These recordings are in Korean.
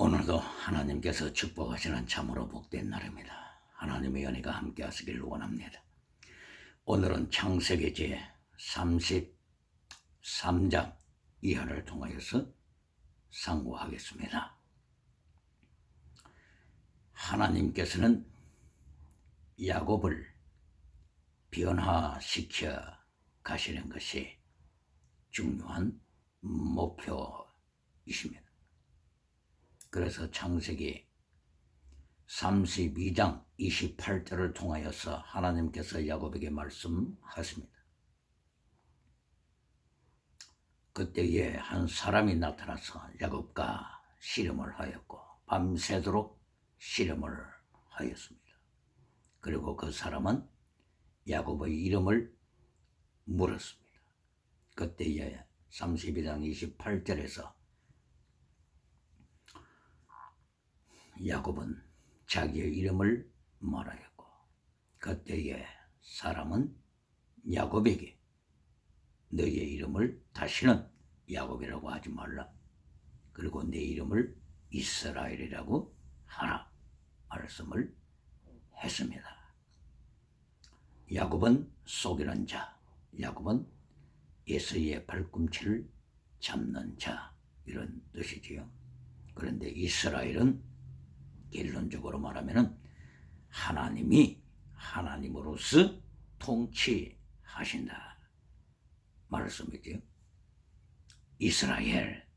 오늘도 하나님께서 축복하시는 참으로 복된 날입니다. 하나님의 은혜가 함께 하시길 원합니다. 오늘은 창세기 제 33장 이하를 통하여서 상고하겠습니다. 하나님께서는 야곱을 변화시켜 가시는 것이 중요한 목표이십니다. 그래서 창세기 32장 28절을 통하여서 하나님께서 야곱에게 말씀하십니다. 그때에 한 사람이 나타나서 야곱과 씨름을 하였고 밤새도록 씨름을 하였습니다. 그리고 그 사람은 야곱의 이름을 물었습니다. 그때에 32장 28절에서 야곱은 자기의 이름을 말하였고 그때에 사람은 야곱에게 너의 이름을 다시는 야곱이라고 하지 말라. 그리고 내 이름을 이스라엘이라고 하라 말씀을 했습니다. 야곱은 속이는 자, 야곱은 에서의 발꿈치를 잡는 자 이런 뜻이지요. 그런데 이스라엘은 결론적으로 말하면 하나님이 하나님으로서 통치하신다 말씀이죠. 이스라엘,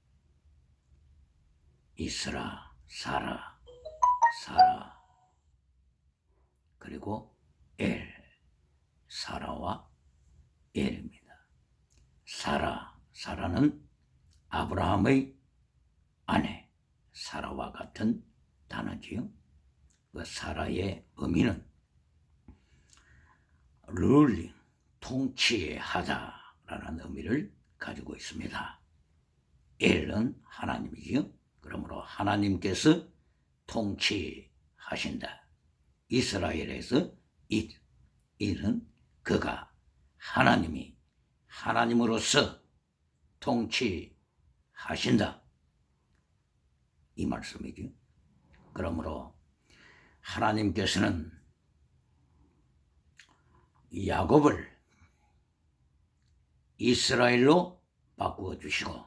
이스라, 사라, 그리고 엘, 사라와 엘입니다. 사라는 아브라함의 아내 사라와 같은 단어지요. 그 사라의 의미는 룰링, 통치하다라는 의미를 가지고 있습니다. 엘은 하나님이지요. 그러므로 하나님께서 통치하신다. 이스라엘에서 일은 그가 하나님이 하나님으로서 통치하신다 이 말씀이죠. 그러므로 하나님께서는 야곱을 이스라엘로 바꾸어 주시고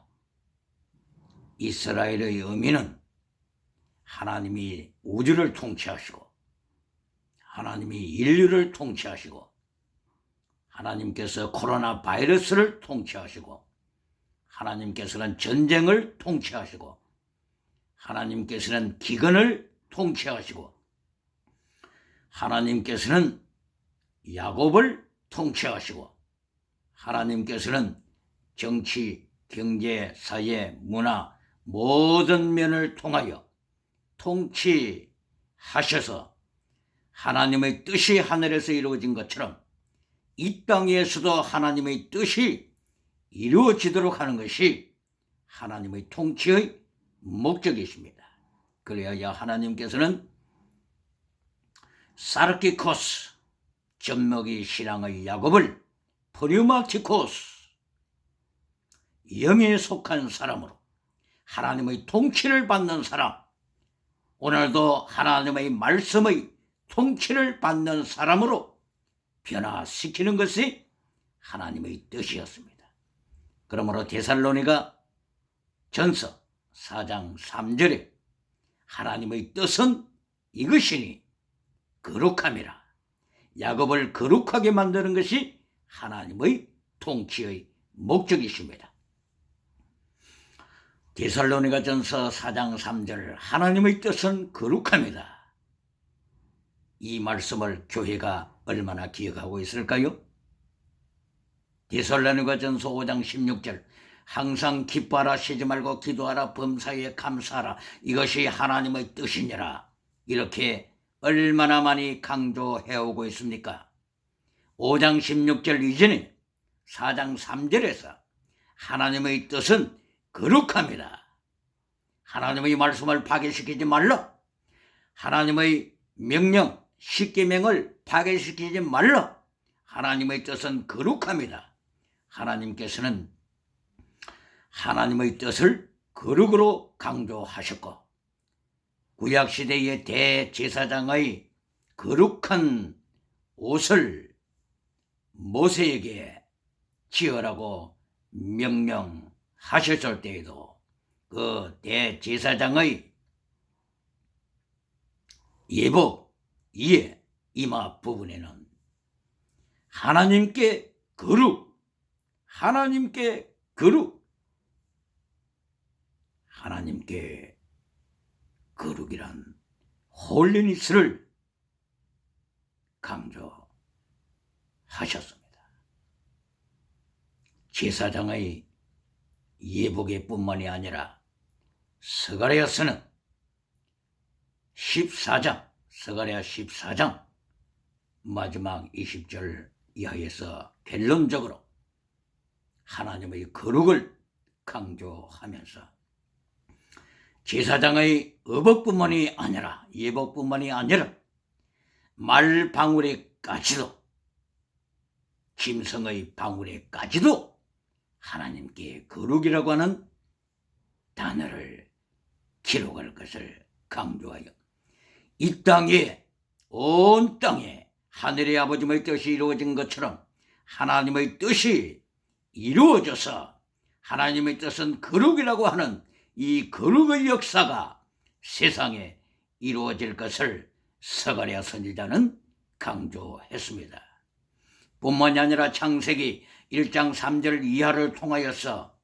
이스라엘의 의미는 하나님이 우주를 통치하시고 하나님이 인류를 통치하시고 하나님께서 코로나 바이러스를 통치하시고 하나님께서는 전쟁을 통치하시고 하나님께서는 기근을 통치하시고 하나님께서는 야곱을 통치하시고 하나님께서는 정치, 경제, 사회, 문화 모든 면을 통하여 통치하셔서 하나님의 뜻이 하늘에서 이루어진 것처럼 이 땅에서도 하나님의 뜻이 이루어지도록 하는 것이 하나님의 통치의 목적이십니다. 그래야 하나님께서는 사르키코스, 젖먹이 신앙의 야곱을 프류마티코스, 영에 속한 사람으로 하나님의 통치를 받는 사람, 오늘도 하나님의 말씀의 통치를 받는 사람으로 변화시키는 것이 하나님의 뜻이었습니다. 그러므로 데살로니가 전서 4장 3절에 하나님의 뜻은 이것이니 거룩함이라. 야곱을 거룩하게 만드는 것이 하나님의 통치의 목적이십니다. 데살로니가 전서 4장 3절 하나님의 뜻은 거룩함이다. 이 말씀을 교회가 얼마나 기억하고 있을까요? 데살로니가 전서 5장 16절 항상 기뻐하라, 쉬지 말고 기도하라, 범사에 감사하라, 이것이 하나님의 뜻이니라. 이렇게 얼마나 많이 강조해오고 있습니까? 5장 16절 이전에 4장 3절에서 하나님의 뜻은 거룩합니다. 하나님의 말씀을 파괴시키지 말라. 하나님의 명령, 십계명을 파괴시키지 말라. 하나님의 뜻은 거룩합니다. 하나님께서는 하나님의 뜻을 거룩으로 강조하셨고 구약시대의 대제사장의 거룩한 옷을 모세에게 지으라고 명령하셨을 때에도 그 대제사장의 예복 이에 이마 부분에는 하나님께 거룩, 하나님께 거룩, 하나님께 거룩이란 홀리니스를 강조하셨습니다. 제사장의 예복에 뿐만이 아니라 스가랴서는 14장, 스가랴 14장 마지막 20절 이하에서 결론적으로 하나님의 거룩을 강조하면서 제사장의 의복뿐만이 아니라 예복뿐만이 아니라 말 방울에까지도 짐승의 방울에까지도 하나님께 거룩이라고 하는 단어를 기록할 것을 강조하여 이 땅에 온 땅에 하늘의 아버지의 뜻이 이루어진 것처럼 하나님의 뜻이 이루어져서 하나님의 뜻은 거룩이라고 하는 이 거룩의 역사가 세상에 이루어질 것을 스가랴 선지자는 강조했습니다. 뿐만이 아니라 창세기 1장 3절 이하를 통하여서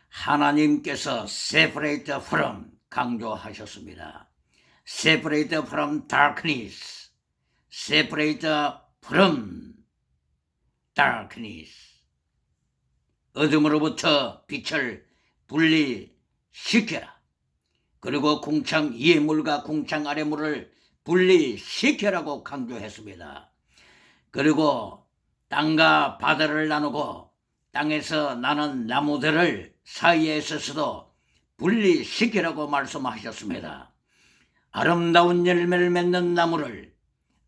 하나님께서 separate from 강조하셨습니다. separate from darkness, separate from darkness. 어둠으로부터 빛을 분리시켜라. 그리고 궁창 위의 물과 궁창 아래 물을 분리시켜라고 강조했습니다. 그리고 땅과 바다를 나누고 땅에서 나는 나무들을 사이에 있어서도 분리시키라고 말씀하셨습니다. 아름다운 열매를 맺는 나무를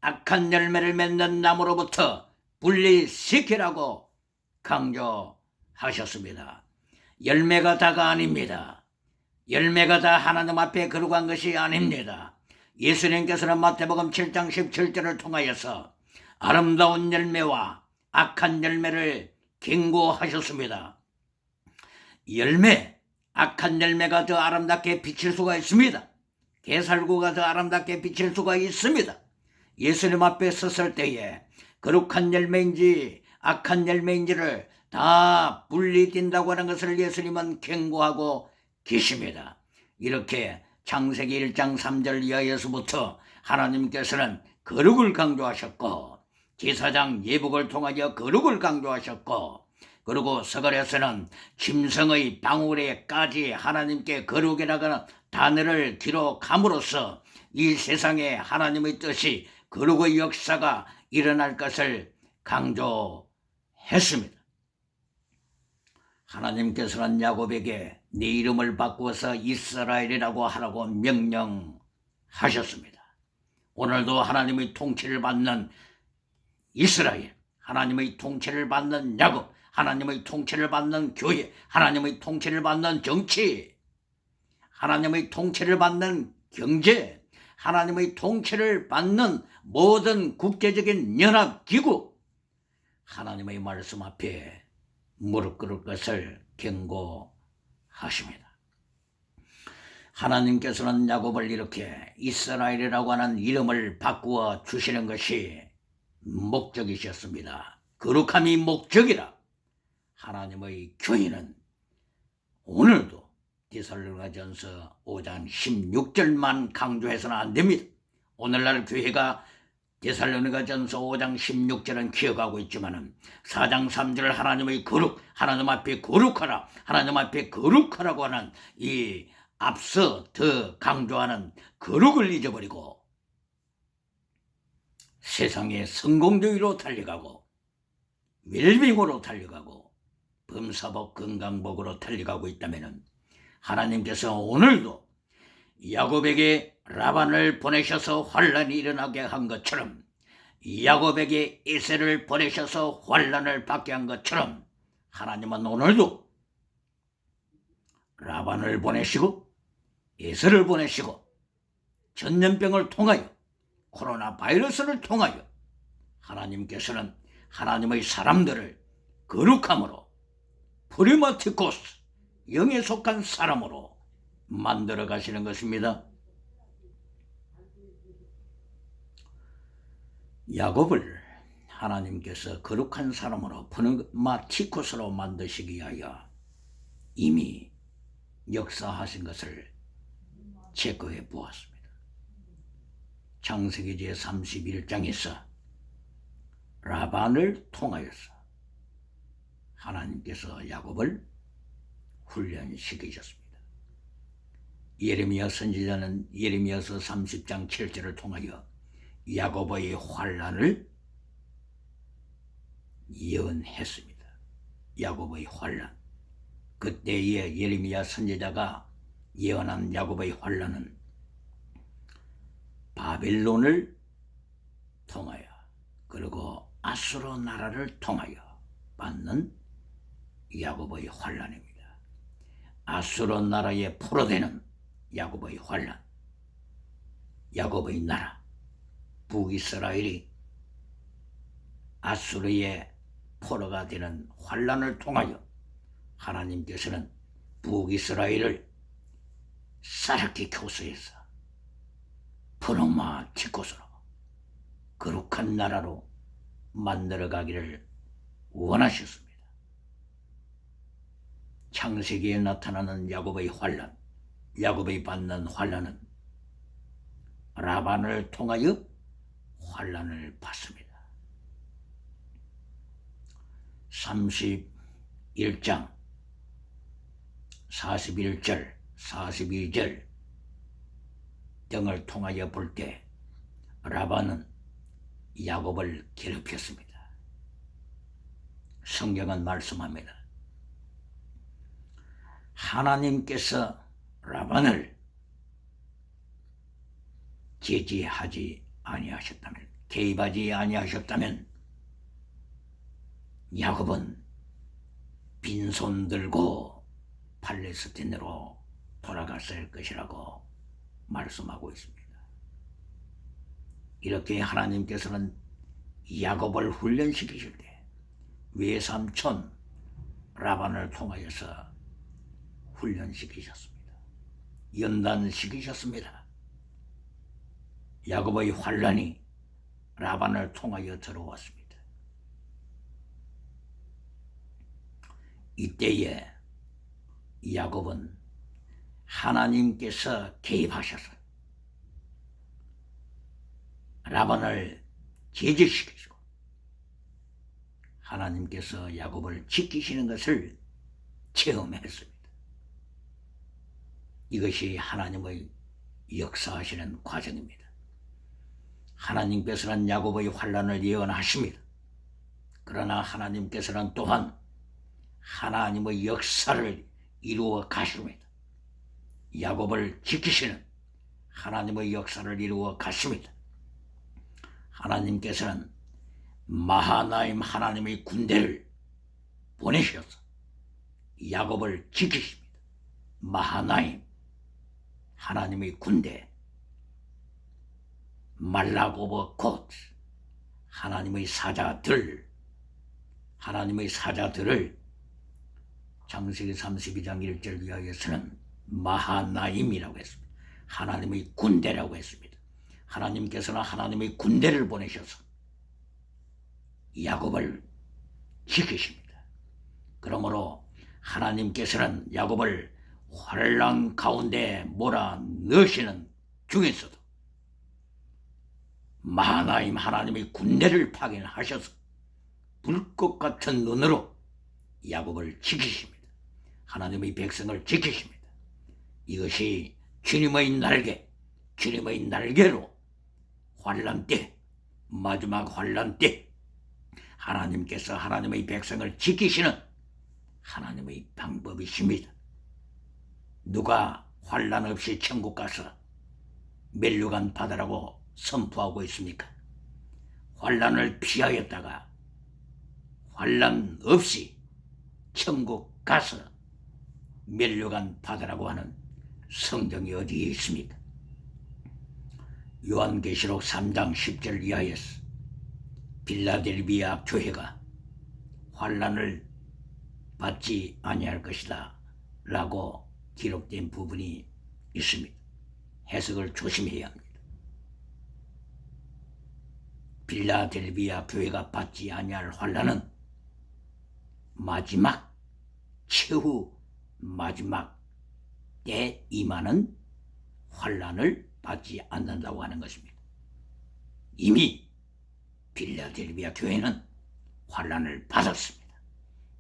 악한 열매를 맺는 나무로부터 분리시키라고 강조하셨습니다. 열매가 다가 아닙니다. 열매가 다 하나님 앞에 거룩한 것이 아닙니다. 예수님께서는 마태복음 7장 17절을 통하여서 아름다운 열매와 악한 열매를 경고하셨습니다. 열매, 악한 열매가 더 아름답게 비칠 수가 있습니다. 게살구가 더 아름답게 비칠 수가 있습니다. 예수님 앞에 섰을 때에 거룩한 열매인지 악한 열매인지를 다 분리된다고 하는 것을 예수님은 경고하고 계십니다. 이렇게 창세기 1장 3절 이하에서부터 하나님께서는 거룩을 강조하셨고 제사장 예복을 통하여 거룩을 강조하셨고 그리고 스가랴서는 짐승의 방울에까지 하나님께 거룩이라는 단어를 기록함으로써 이 세상에 하나님의 뜻이 거룩의 역사가 일어날 것을 강조했습니다. 하나님께서는 야곱에게 네 이름을 바꾸어서 이스라엘이라고 하라고 명령하셨습니다. 오늘도 하나님의 통치를 받는 이스라엘, 하나님의 통치를 받는 야곱, 하나님의 통치를 받는 교회, 하나님의 통치를 받는 정치, 하나님의 통치를 받는 경제, 하나님의 통치를 받는 모든 국제적인 연합기구, 하나님의 말씀 앞에 무릎 꿇을 것을 경고하십니다. 하나님께서는 야곱을 이렇게 이스라엘이라고 하는 이름을 바꾸어 주시는 것이 목적이셨습니다. 거룩함이 목적이라 하나님의 교회는 오늘도 데살로니가전서 5장 16절만 강조해서는 안 됩니다. 오늘날 교회가 데살로니가전서 5장 16절은 기억하고 있지만 4장 3절 하나님의 거룩, 하나님 앞에 거룩하라, 하나님 앞에 거룩하라고 하는 이 앞서 더 강조하는 거룩을 잊어버리고 세상의 성공주의로 달려가고 웰빙으로 달려가고 범사복 건강복으로 달려가고 있다면 하나님께서 오늘도 야곱에게 라반을 보내셔서 환란이 일어나게 한 것처럼 야곱에게 에셀을 보내셔서 환란을 받게 한 것처럼 하나님은 오늘도 라반을 보내시고 에셀을 보내시고 전염병을 통하여 코로나 바이러스를 통하여 하나님께서는 하나님의 사람들을 거룩함으로 프리마티코스 영에 속한 사람으로 만들어 가시는 것입니다. 야곱을 하나님께서 거룩한 사람으로 프리마티코스로 만드시기 위하여 이미 역사하신 것을 체크해 보았습니다. 창세기 제31장에서 라반을 통하여서 하나님께서 야곱을 훈련시키셨습니다. 예레미야 선지자는 예레미야서 30장 7절을 통하여 야곱의 환난을 예언했습니다. 야곱의 환난. 그때에 예레미야 선지자가 예언한 야곱의 환난은 바벨론을 통하여 그리고 아수르 나라를 통하여 받는 야곱의 환난입니다. 아수르 나라에 포로되는 야곱의 환난, 야곱의 나라, 북이스라엘이 아수르의 포로가 되는 환난을 통하여 하나님께서는 북이스라엘을 사르키 교수에서 프로마티코스로 거룩한 나라로 만들어 가기를 원하셨습니다. 창세기에 나타나는 야곱의 환난, 야곱이 받는 환난은 라반을 통하여 환난을 받습니다. 31장 41절 42절 등을 통하여 볼 때 라반은 야곱을 괴롭혔습니다. 성경은 말씀합니다. 하나님께서 라반을 제지하지 아니하셨다면, 개입하지 아니하셨다면 야곱은 빈손 들고 팔레스틴으로 돌아갔을 것이라고 말씀하고 있습니다. 이렇게 하나님께서는 야곱을 훈련시키실 때 외삼촌 라반을 통하여서 훈련시키셨습니다. 연단시키셨습니다. 야곱의 환난이 라반을 통하여 들어왔습니다. 이때에 야곱은 하나님께서 개입하셔서 라반을 제지시키시고 하나님께서 야곱을 지키시는 것을 체험했습니다. 이것이 하나님의 역사하시는 과정입니다. 하나님께서는 야곱의 환난을 예언하십니다. 그러나 하나님께서는 또한 하나님의 역사를 이루어 가십니다. 야곱을 지키시는 하나님의 역사를 이루어 가십니다. 하나님께서는 마하나임 하나님의 군대를 보내셔서 야곱을 지키십니다. 마하나임 하나님의 군대, 말라고버 곧 하나님의 사자들을 창세기 32장 1절 이하에서는 마하나임이라고 했습니다. 하나님의 군대라고 했습니다. 하나님께서는 하나님의 군대를 보내셔서 야곱을 지키십니다. 그러므로 하나님께서는 야곱을 환난 가운데 몰아넣으시는 중에서도 마하나임 하나님의 군대를 파견하셔서 불꽃 같은 눈으로 야곱을 지키십니다. 하나님의 백성을 지키십니다. 이것이 주님의 날개로 환난 때, 마지막 환난 때 하나님께서 하나님의 백성을 지키시는 하나님의 방법이십니다. 누가 환난 없이 천국 가서 멸류관 받으라고 선포하고 있습니까? 환난을 피하였다가 환난 없이 천국 가서 멸류관 받으라고 하는 성경이 어디에 있습니까? 요한계시록 3장 10절 이하에서 빌라델비아 교회가 환난을 받지 아니할 것이다 라고 기록된 부분이 있습니다. 해석을 조심해야 합니다. 빌라델비아 교회가 받지 아니할 환난은 마지막 최후 마지막 때 임하는 환난을 받지 않는다고 하는 것입니다. 이미 빌라델비아 교회는 환난을 받았습니다.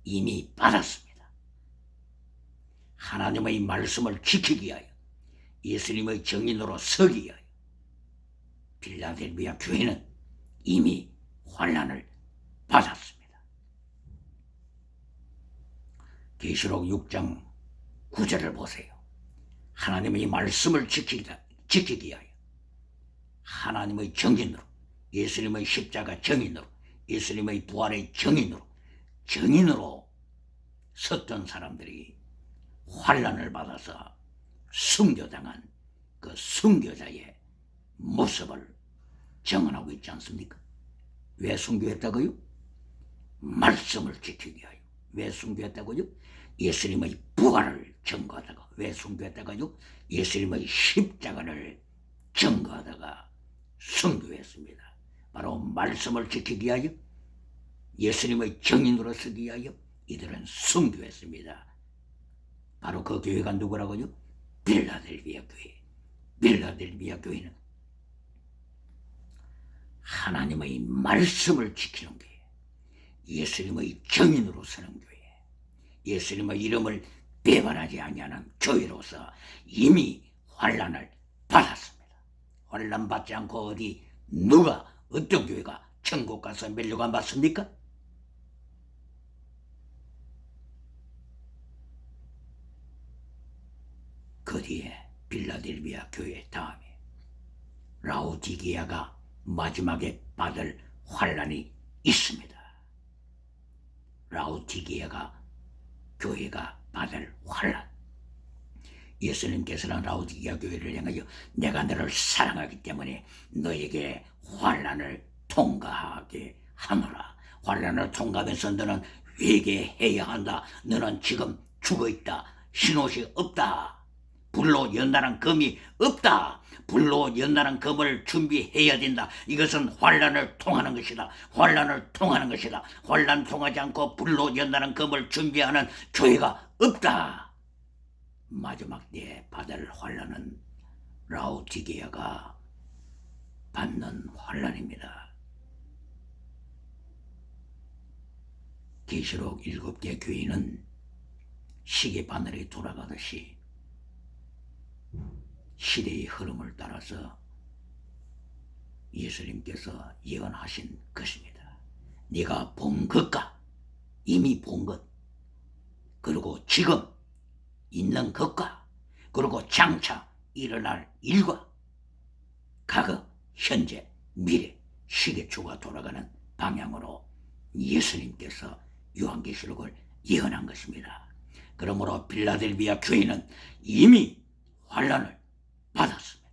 이미 받았습니다. 하나님의 말씀을 지키기 위하여 예수님의 정인으로 서기 위하여 빌라델비아 교회는 이미 환난을 받았습니다. 계시록 6장 9절을 보세요. 하나님의 말씀을 지키기 위하여 하나님의 정인으로 예수님의 십자가 정인으로 예수님의 부활의 정인으로 섰던 사람들이 환난을 받아서 순교당한 그 순교자의 모습을 정언하고 있지 않습니까? 왜 순교했다고요? 말씀을 지키기 위하여. 왜 순교했다고요? 예수님의 부활을 증거하다가. 왜 순교했다고요? 예수님의 십자가를 증거하다가 순교했습니다. 바로 말씀을 지키기 위하여 예수님의 정인으로 서기 위하여 이들은 순교했습니다. 바로 그 교회가 누구라고요? 빌라델비아 교회. 빌라델비아 교회는 하나님의 말씀을 지키는 교회, 예수님의 정인으로 서는 교회, 예수님의 이름을 배반하지 아니하는 교회로서 이미 환난을 받았습니다. 환난 받지 않고 어디 누가 어떤 교회가 천국 가서 멸류관 받습니까? 그 뒤에 빌라델비아 교회 다음에 라오디게아가 마지막에 받을 환난이 있습니다. 라오디게아가 교회가 받을 환난. 예수님께서는 라오디게아 교회를 향하여 내가 너를 사랑하기 때문에 너에게 환난을 통과하게 하노라. 환난을 통과하면서 너는 회개해야 한다. 너는 지금 죽어있다. 신옷이 없다. 불로 연단한 검이 없다. 불로 연단한 검을 준비해야 된다. 이것은 환난을 통하는 것이다. 환난을 통하는 것이다. 환난 통하지 않고 불로 연단한 검을 준비하는 교회가 없다. 마지막 때에 받을 환난은 라오디게아가 받는 환난입니다. 계시록 7개 교회는 시계 바늘이 돌아가듯이 시대의 흐름을 따라서 예수님께서 예언하신 것입니다. 네가 본 것과 이미 본 것, 그리고 지금 있는 것과, 그리고 장차 일어날 일과 과거, 현재, 미래 시계초가 돌아가는 방향으로 예수님께서 요한계시록을 예언한 것입니다. 그러므로 빌라델비아 교회는 이미 환난을 받았습니다.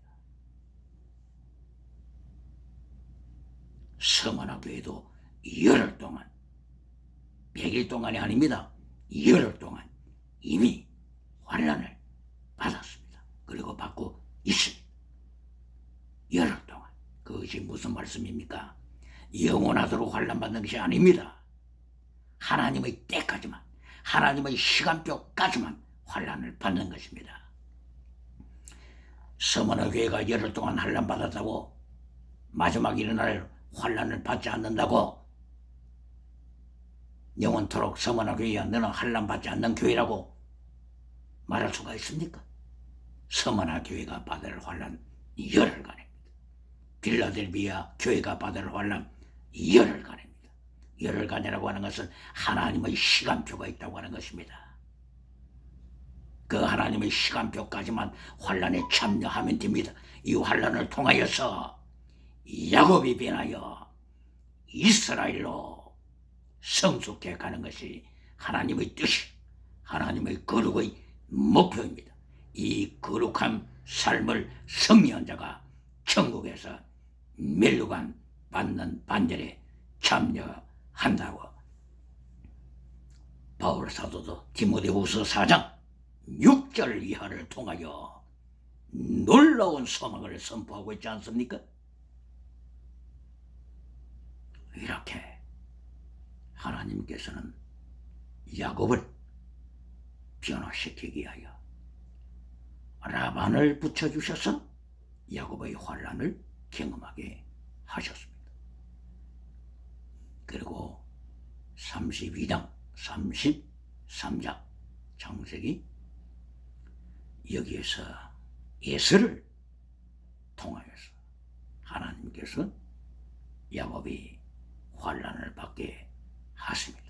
서머나 교회도 열흘 동안, 100일 동안이 아닙니다. 열흘 동안 이미 환난을 받았습니다. 그리고 받고 있습니다. 열흘 동안. 그것이 무슨 말씀입니까? 영원하도록 환난 받는 것이 아닙니다. 하나님의 때까지만, 하나님의 시간표까지만 환난을 받는 것입니다. 서머나 교회가 열흘 동안 환난 받았다고 마지막 일어날 환난을 받지 않는다고 영원토록 서머나 교회야 너는 환난 받지 않는 교회라고 말할 수가 있습니까? 서머나 교회가 받을 환난 열흘간입니다. 빌라델비아 교회가 받을 환난 열흘간입니다. 열흘간이라고 하는 것은 하나님의 시간표가 있다고 하는 것입니다. 그 하나님의 시간표까지만 환난에 참여하면 됩니다. 이 환난을 통하여서 야곱이 변하여 이스라엘로 성숙해 가는 것이 하나님의 뜻이, 하나님의 거룩의 목표입니다. 이 거룩한 삶을 승리한 자가 천국에서 히브리서 4장 6절 이하를 통하여 놀라운 소망을 선포하고 있지 않습니까? 이렇게 하나님께서는 야곱을 변화시키기 위하여 라반을 붙여주셔서 야곱의 환난을 경험하게 하셨습니다. 그리고 32장 33장 창세기 여기에서 에서를 통하여서 하나님께서 야곱이 환난을 받게 하십니다.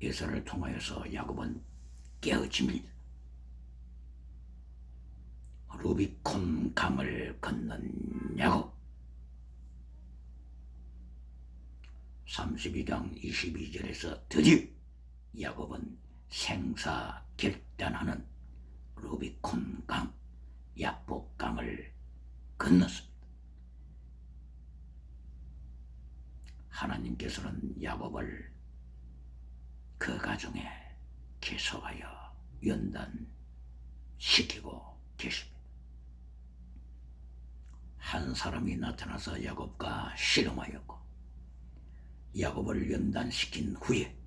에서를 통하여서 야곱은 깨어집니다. 루비콘 강을 건넌 야곱. 32장 22절에서 드디어 야곱은 생사결단하는 루비콘 강, 야복강을 건넜습니다. 하나님께서는 야곱을 그 가정에 계속하여 연단시키고 계십니다. 한 사람이 나타나서 야곱과 씨름하였고 야곱을 연단시킨 후에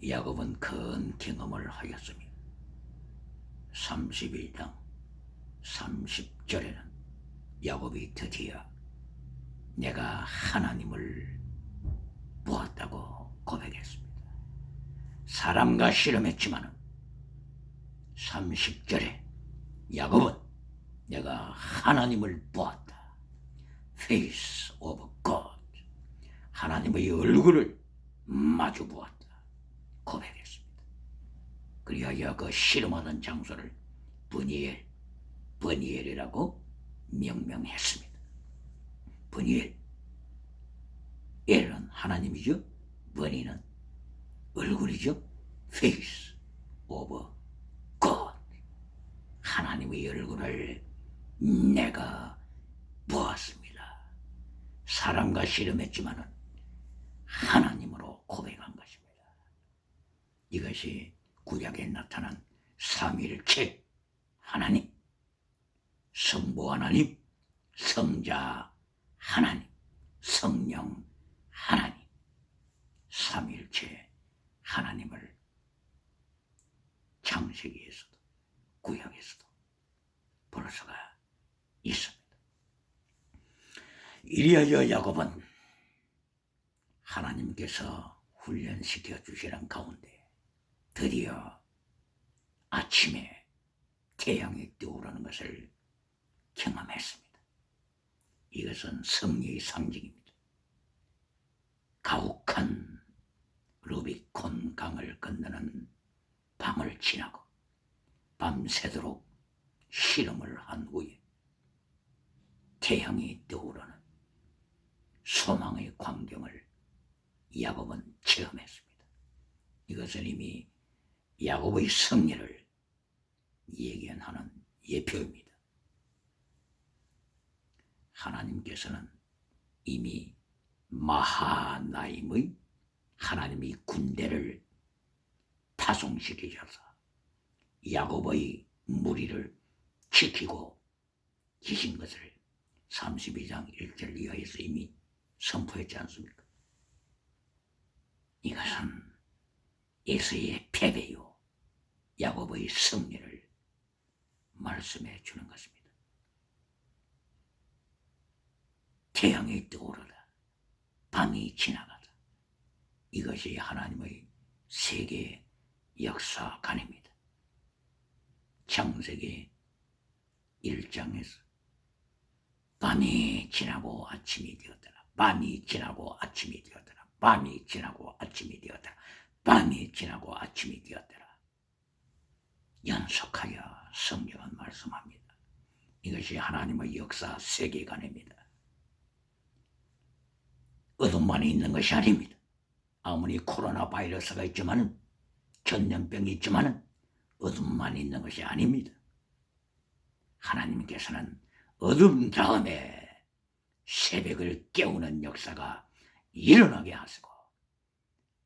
야곱은 큰 경험을 하였으며 31장 30절에는 야곱이 드디어 내가 하나님을 보았다고 고백했습니다. 사람과 씨름했지만 30절에 야곱은 내가 하나님을 보았다. Face of God. 하나님의 얼굴을 마주 보았다. 고백했습니다. 그리하여 그 씨름하는 장소를 버니엘이라고 명명했습니다. 버니엘. 엘은 하나님이죠. 버니는 얼굴이죠. Face of God. 하나님의 얼굴을 내가 보았습니다. 사람과 씨름했지만 하나님으로 고백한 것입니다. 이것이 구약에 나타난 삼위일체 하나님, 성부 하나님, 성자 하나님, 성령 하나님, 삼위일체 하나님을 창세기에서도 구약에서도 볼 수가 있습니다. 이리하여 야곱은 하나님께서 훈련시켜 주시는 가운데 드디어 아침에 태양이 떠오르는 것을 경험했습니다. 이것은 승리의 상징입니다. 가혹한 루비콘 강을 건너는 밤을 지나고 밤새도록 씨름을 한 후에 태양이 떠오르는 소망의 광경을 야곱은 체험했습니다. 이것은 이미 야곱의 승리를 예견하는 예표입니다. 하나님께서는 이미 마하나임의 하나님의 군대를 파송시키셔서 야곱의 무리를 지키고 계신 것을 32장 1절 이하에서 이미 선포했지 않습니까? 이것은 에서의 패배요 야곱의 승리를 말씀해 주는 것입니다. 태양이 떠오르다 밤이 지나가다 이것이 하나님의 세계 역사관입니다. 창세기 1장에서 밤이 지나고 아침이 되었더라. 밤이 지나고 아침이 되었더라. 밤이 지나고 아침이 되었더라. 밤이 지나고 아침이 되었더라. 연속하여 성경은 말씀합니다. 이것이 하나님의 역사 세계관입니다. 어둠만 있는 것이 아닙니다. 아무리 코로나 바이러스가 있지만은 전염병이 있지만은 어둠만 있는 것이 아닙니다. 하나님께서는 어둠 다음에 새벽을 깨우는 역사가 일어나게 하시고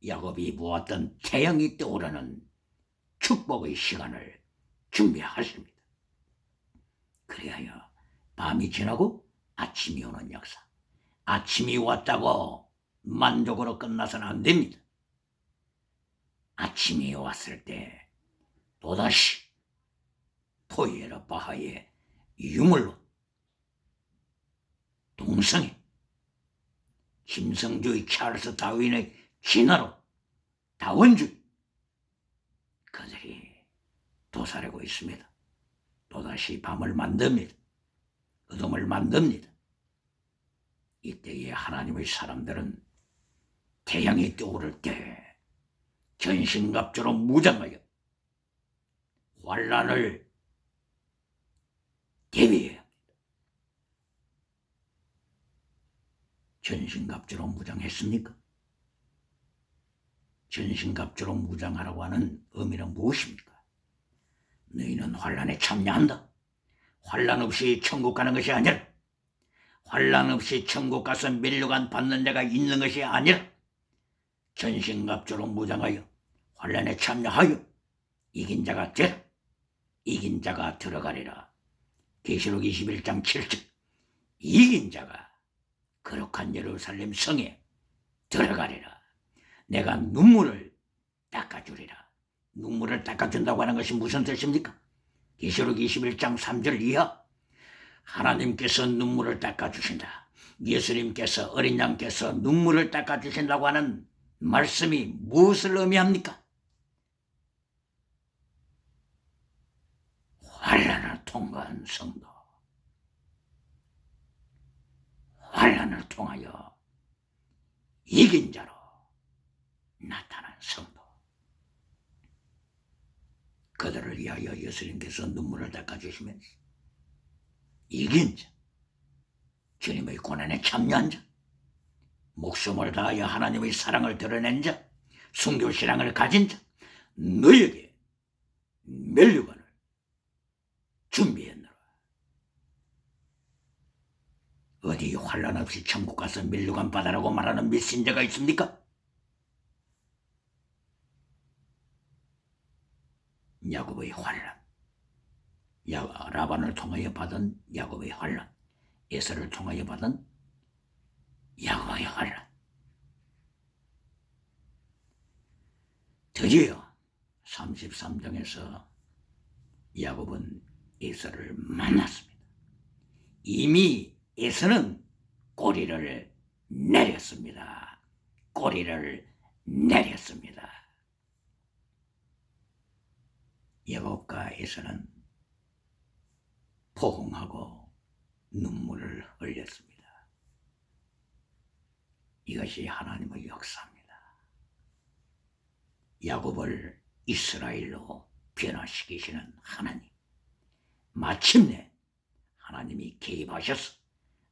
야곱이 보았던 태양이 떠오르는 축복의 시간을 준비하십니다. 그리하여 밤이 지나고 아침이 오는 역사. 아침이 왔다고 만족으로 끝나서는 안 됩니다. 아침이 왔을 때 또다시 포에라 바하의 유물로 동성애, 김성주의 찰스 다윈의 진화로 다원주의, 그들이 도사리고 있습니다. 또다시 밤을 만듭니다. 어둠을 만듭니다. 이때에 하나님의 사람들은 태양이 떠오를 때 전신갑주로 무장하여 환란을 대비해야 합니다. 전신갑주로 무장했습니까? 전신갑주로 무장하라고 하는 의미는 무엇입니까? 너희는 환란에 참여한다. 환란 없이 천국 가는 것이 아니라, 환란 없이 천국 가서 면류관 받는 자가 있는 것이 아니라, 전신갑주로 무장하여 환란에 참여하여 이긴 자가 되라. 이긴 자가 들어가리라. 계시록 21장 7절. 이긴 자가 거룩한 예루살렘 성에 들어가리라. 내가 눈물을 닦아주리라. 눈물을 닦아준다고 하는 것이 무슨 뜻입니까? 계시록 21장 3절 이하. 하나님께서 눈물을 닦아주신다. 예수님께서, 어린 양께서 눈물을 닦아주신다고 하는 말씀이 무엇을 의미합니까? 환란을 통과한 성도, 환란을 통하여 이긴 자로 나타난 성도, 그들을 위하여 예수님께서 눈물을 닦아주시면서 이긴 자, 주님의 고난에 참여한 자, 목숨을 다하여 하나님의 사랑을 드러낸 자, 순교신앙을 가진 자, 너에게 면류관을 준비했노라. 어디 환란 없이 천국 가서 면류관 받으라고 말하는 메신저가 있습니까? 야곱의 환란, 라반을 통하여 받은 야곱의 환란, 에서를 통하여 받은 야곱의 환란. 드디어 33장에서 야곱은 에서를 만났습니다. 이미 에서는 꼬리를 내렸습니다. 꼬리를 내렸습니다. 야곱과 에서는 포옹하고 눈물을 흘렸습니다. 이것이 하나님의 역사입니다. 야곱을 이스라엘로 변화시키시는 하나님. 마침내 하나님이 개입하셔서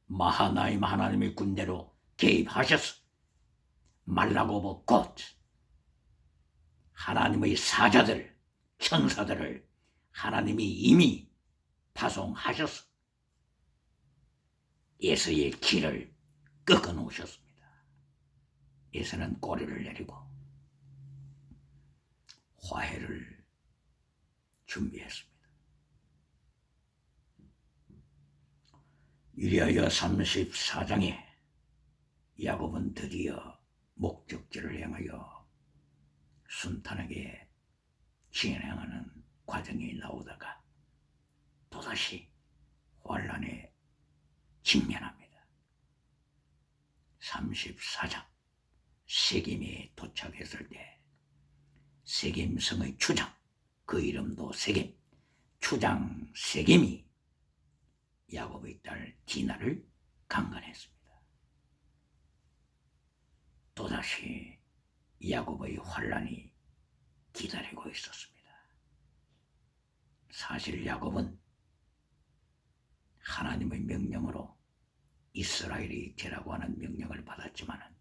마하나임 하나님의 군대로 개입하셔서 말라고보 곧 하나님의 사자들, 천사들을 하나님이 이미 파송하셔서 에서의 길을 꺾어 놓으셨습니다. 에서는 꼬리를 내리고 화해를 준비했습니다. 이리하여 34장에 야곱은 드디어 목적지를 향하여 순탄하게 진행하는 과정이 나오다가 또다시 환란에 직면합니다. 34장 세겜에 도착했을 때 세겜성의 추장, 그 이름도 세겜, 추장 세겜이 야곱의 딸 디나를 강간했습니다. 또다시 야곱의 환란이 기다리고 있었습니다. 사실 야곱은 하나님의 명령으로 이스라엘이 되라고 하는 명령을 받았지만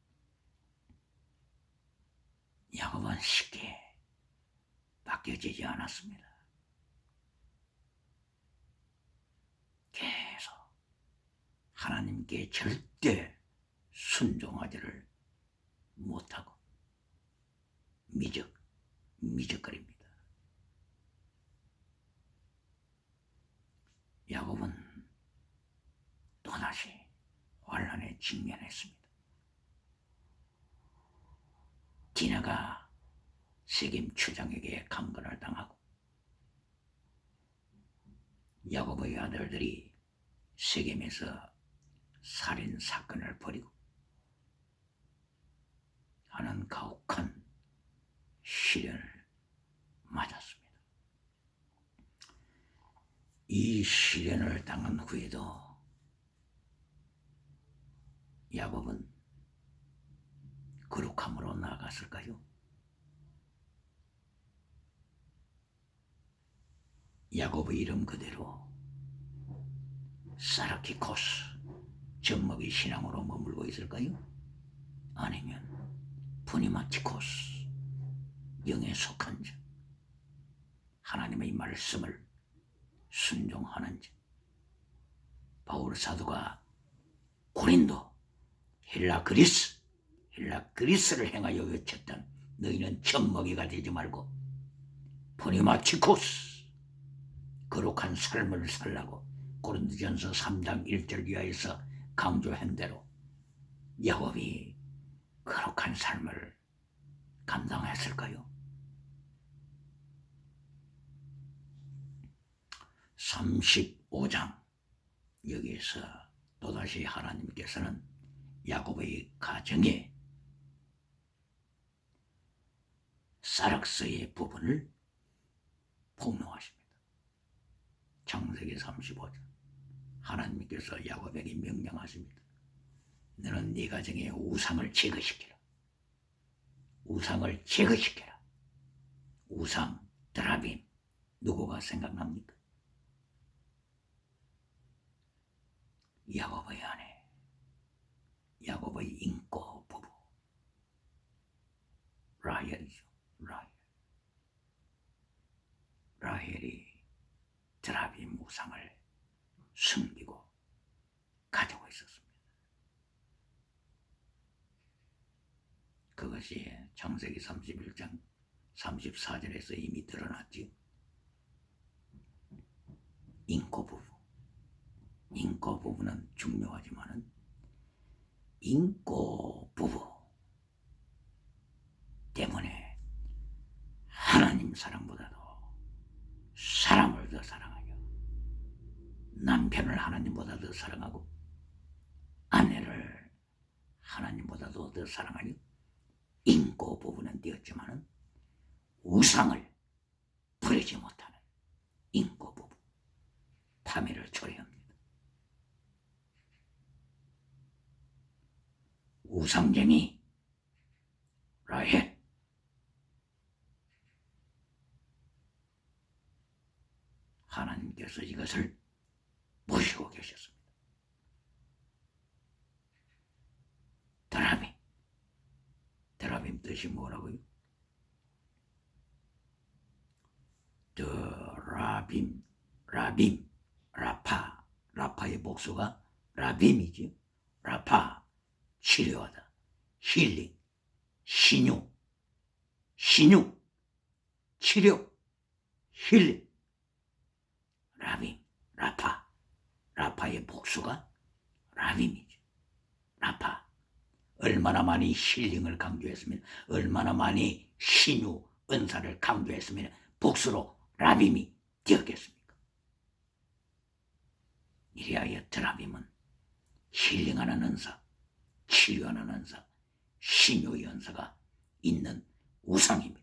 야곱은 쉽게 바뀌어지지 않았습니다. 계속 하나님께 절대 순종하지를 못하고 미적거립니다. 야곱은 또다시 환난에 직면했습니다. 디나가 세겜 추장에게 강간을 당하고 야곱의 아들들이 세겜에서 살인 사건을 벌이고 하는 가혹한 시련을 맞았습니다. 이 시련을 당한 후에도 야곱은 거룩함으로 나아갔을까요? 야곱의 이름 그대로 사르키코스, 젖먹이 신앙으로 머물고 있을까요? 아니면 푸니마티코스, 영에 속한 자, 하나님의 말씀을 순종하는 자. 바울 사도가 고린도, 헬라 그리스를 행하여 외쳤던 너희는 젖먹이가 되지 말고 푸니마티코스, 거룩한 삶을 살라고 고린도전서 3장 1절 이하에서 강조한 대로 야곱이 거룩한 삶을 감당했을까요? 35장 여기에서 또다시 하나님께서는 야곱의 가정에 사락스의 부분을 폭로하십니다. 창세기 35장 하나님께서 야곱에게 명령하십니다. 너는 네 가정에 우상을 제거시켜라. 우상을 제거시켜라. 우상, 드라빔, 누구가 생각납니까? 야곱의 아내, 야곱의 인고 부부 라헬이죠. 라헬이 드라빔 우상을 숨기고 가지고 있었습니다. 그것이 창세기 31장 34절에서 이미 드러났지요. 인고 부부는 중요하지만은 인고 부부 때문에 하나님 사랑보다도 사람을 더 사랑하여 남편을 하나님보다 더 사랑하고 아내를 하나님보다도 더 사랑하여 인고 부부는 되었지만은 우상을 버리지 못하는 인고 부부 파멸을 초래합니다. 우상쟁이 라헬, 하나님께서 이것을 보시고 계셨습니다. 드라빔 뜻이 뭐라고요? 라파의 복수가 라빔이지. 라파, 치료하다, 힐링, 신유, 치료, 힐링. 라파의 복수가 라빔이죠. 라파. 얼마나 많이 힐링을 강조했으면, 얼마나 많이 신유, 은사를 강조했으면 복수로 라빔이 되었겠습니까? 이리하여 드라빔은 힐링하는 은사, 치료하는 은사, 신유의 은사가 있는 우상입니다.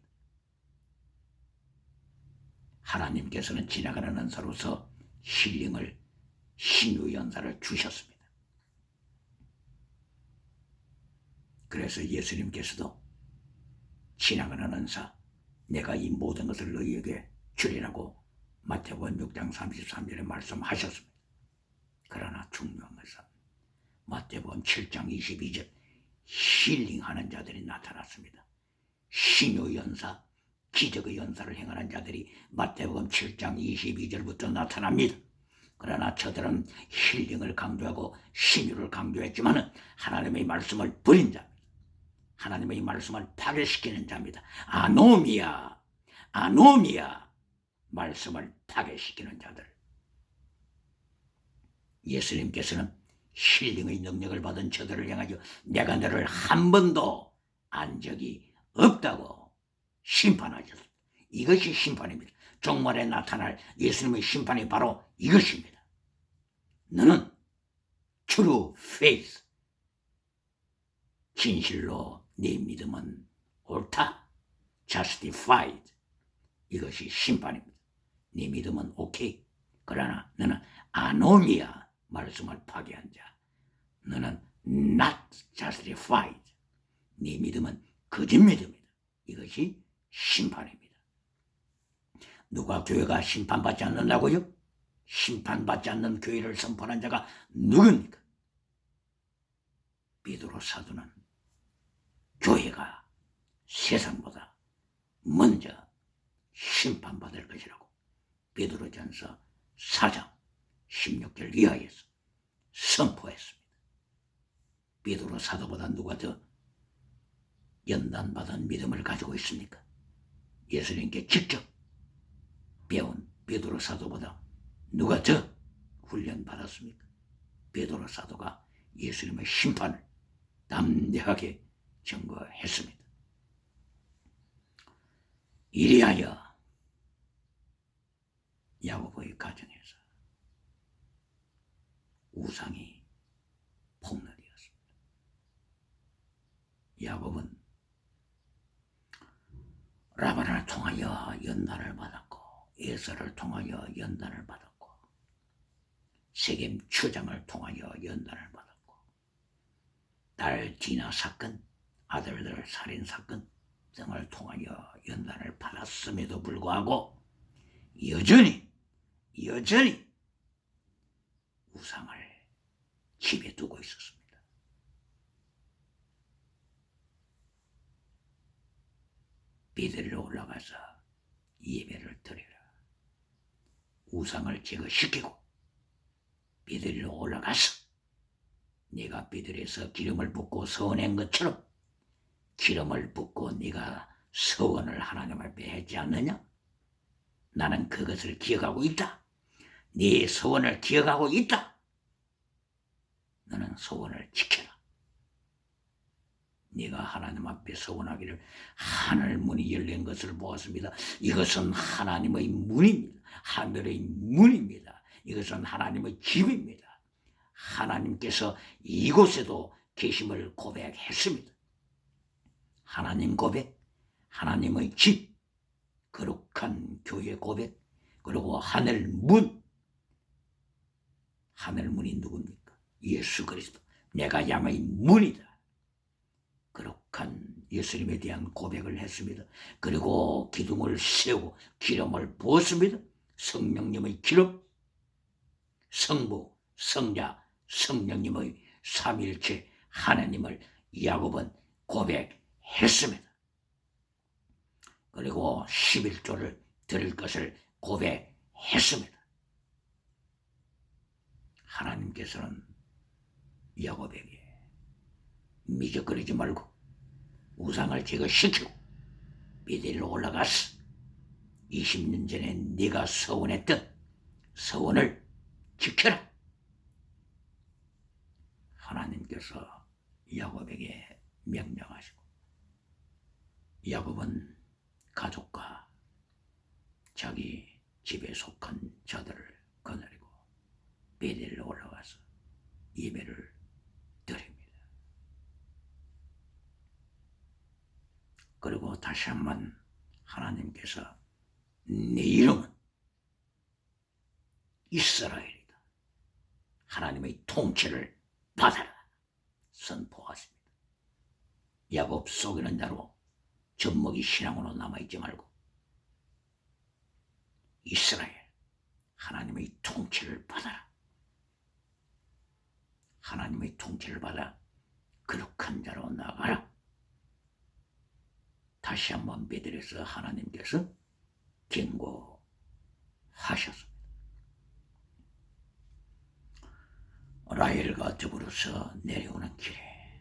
하나님께서는 지나가는 은사로서 힐링을, 신유의 은사를 주셨습니다. 그래서 예수님께서도 지나가는 은사, 내가 이 모든 것을 너희에게 주리라고 마태복음 6장 33절에 말씀하셨습니다. 그러나 중요한 것은 마태복음 7장 22절 힐링하는 자들이 나타났습니다. 신유의 연사, 기적의 연사를 행하는 자들이 마태복음 7장 22절부터 나타납니다. 그러나 저들은 힐링을 강조하고 신유를 강조했지만 하나님의 말씀을 버린 자입니다. 하나님의 말씀을 파괴시키는 자입니다. 아노미아, 아노미아, 말씀을 파괴시키는 자들. 예수님께서는 힐링의 능력을 받은 저들을 향하여 내가 너를 한 번도 안 적이 없다고 심판하셨습니다. 이것이 심판입니다. 종말에 나타날 예수님의 심판이 바로 이것입니다. 너는 true faith, 진실로 네 믿음은 옳다, justified, 이것이 심판입니다. 네 믿음은 오케이. 그러나 너는 아노미아, 말씀을 파괴한 자, 너는 not justified, 네 믿음은 거짓 믿음이다. 이것이 심판입니다. 누가 교회가 심판받지 않는다고요? 심판받지 않는 교회를 선포한 자가 누굽니까? 베드로 사도는 교회가 세상보다 먼저 심판받을 것이라고 베드로전서 4장 16절 이하에서 선포했습니다. 베드로 사도보다 누가 더 연단받은 믿음을 가지고 있습니까? 예수님께 직접 배운 베드로 사도보다 누가 더 훈련받았습니까? 베드로 사도가 예수님의 심판을 담대하게 증거했습니다. 이리하여 야고보의 가정에서 우상이 폭로되었습니다. 야곱은 라반을 통하여 연단을 받았고 에서를 통하여 연단을 받았고 세겜 추장을 통하여 연단을 받았고 딸 디나 사건, 아들들 살인 사건 등을 통하여 연단을 받았음에도 불구하고 여전히 우상을 집에 두고 있었습니다. 베들레로 올라가서 예배를 드리라. 우상을 제거시키고 베들레로 올라가서 네가 베들에서 기름을 붓고 서원한 것처럼 기름을 붓고 네가 서원을 하나님 앞에 했지 않느냐? 나는 그것을 기억하고 있다. 네 서원을 기억하고 있다. 너는 서원을 지켜라. 네가 하나님 앞에 서원하기를 하늘 문이 열린 것을 보았습니다. 이것은 하나님의 문입니다. 하늘의 문입니다. 이것은 하나님의 집입니다. 하나님께서 이곳에도 계심을 고백했습니다. 하나님 고백, 하나님의 집, 거룩한 교회 고백, 그리고 하늘 문. 하늘 문이 누굽니까? 예수 그리스도. 내가 양의 문이다. 거룩한 예수님에 대한 고백을 했습니다. 그리고 기둥을 세우고 기름을 부었습니다. 성령님의 기름, 성부, 성자, 성령님의 삼위일체 하나님을 야곱은 고백했습니다. 그리고 11조를 드릴 것을 고백했습니다. 하나님께서는 야곱에게 미적거리지 말고 우상을 제거시키고 베델로 올라가서 20년 전에 네가 서원했던 서원을 지켜라. 하나님께서 야곱에게 명령하시고 야곱은 가족과 자기 집에 속한 자들을 거느리고 베델로 올라가서 예배를 드립니다. 그리고 다시 한번 하나님께서 네 이름은 이스라엘이다. 하나님의 통치를 받아라 선포하십니다. 야곱 속이는 자로 젖먹이 신앙으로 남아있지 말고 이스라엘 하나님의 통치를 받아라. 하나님의 통치를 받아 거룩한 자로 나가라. 다시 한번 베들에서 하나님께서 경고하셨습니다. 라헬과 더불어서 내려오는 길에